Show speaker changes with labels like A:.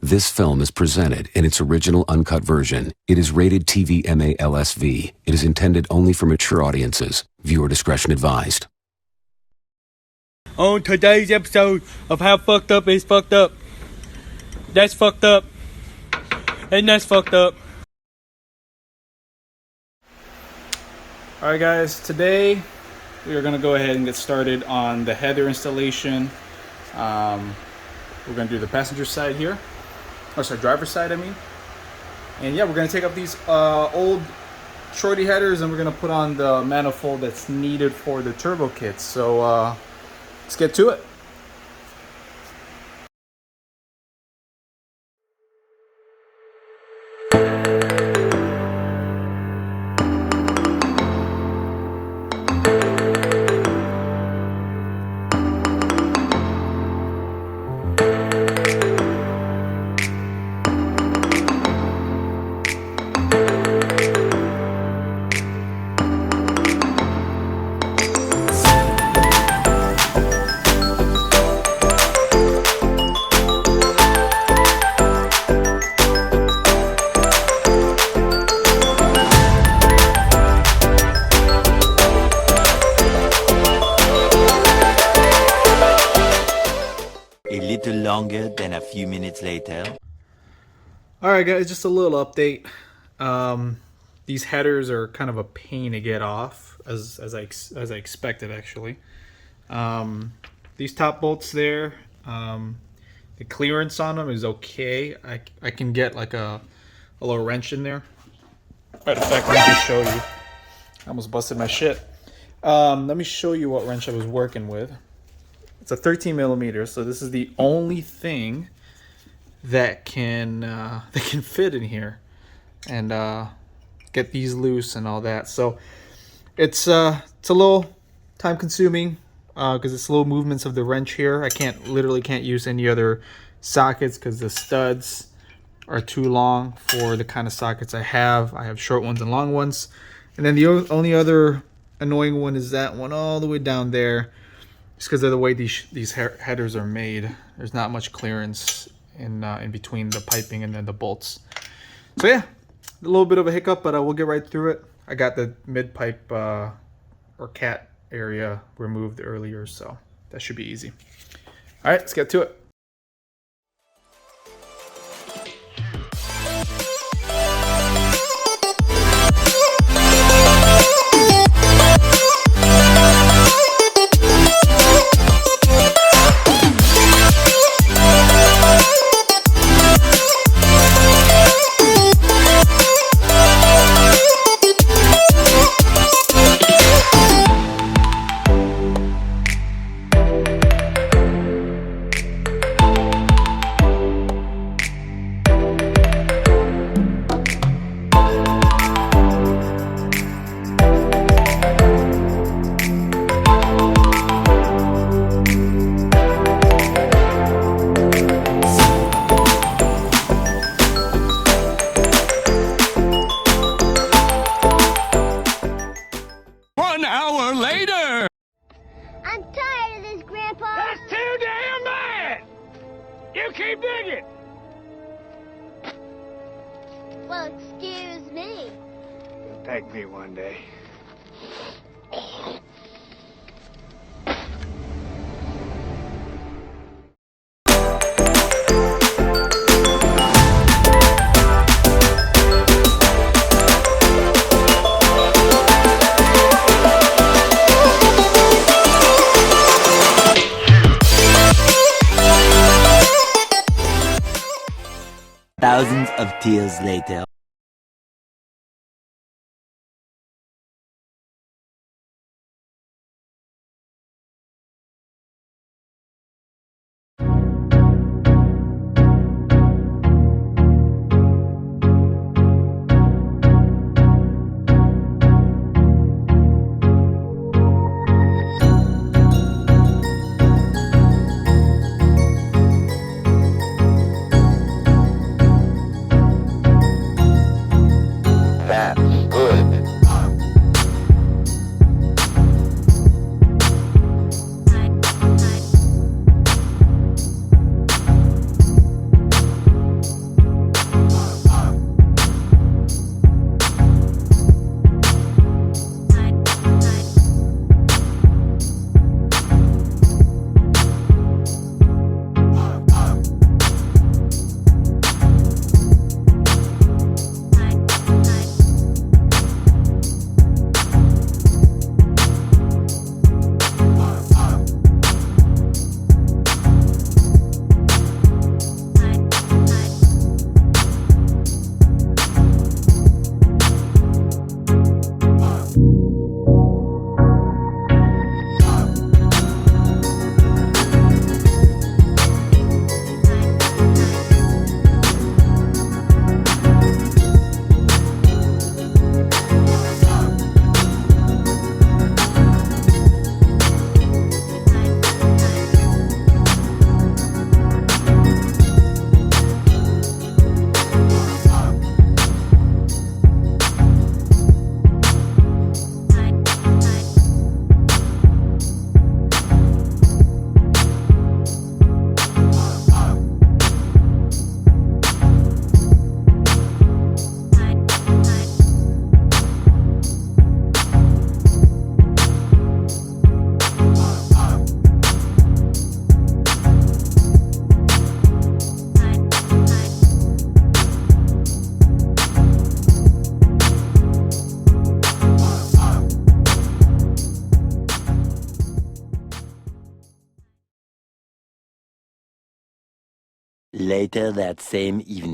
A: This film is presented in its original uncut version. It is rated TV MA-LSV. It is intended only for mature audiences. Viewer discretion advised.
B: On today's episode of How Fucked Up is Fucked Up. That's fucked up. And that's fucked up. Alright guys, today we are going to go ahead and get started on the header installation. We're going to do the passenger side here. Or sorry, driver's side I mean. And yeah, we're going to take up these old shorty headers and we're going to put on the manifold that's needed for the turbo kits. So let's get to it.
C: Longer than a few minutes later.
B: Alright guys, just a little update. These headers are kind of a pain to get off, as I expected actually. These top bolts there, the clearance on them is okay. I can get like a little wrench in there. Matter of fact, let me just show you. I almost busted my shit. Let me show you what wrench I was working with. It's a 13 millimeter, so this is the only thing that can fit in here and get these loose and all that. So it's a little time consuming because it's slow movements of the wrench here. I literally can't use any other sockets because the studs are too long for the kind of sockets I have. I have short ones and long ones, and then the only other annoying one is that one all the way down there. Just because of the way these headers are made, there's not much clearance in between the piping and then the bolts. So yeah, a little bit of a hiccup, but we'll get right through it. I got the mid pipe or cat area removed earlier, so that should be easy. All right, let's get to it.
D: I'm tired of this, Grandpa.
E: That's too damn bad! You keep digging!
D: Well, excuse me.
E: You'll thank me one day.
C: Thousands of tears later. Later that same evening.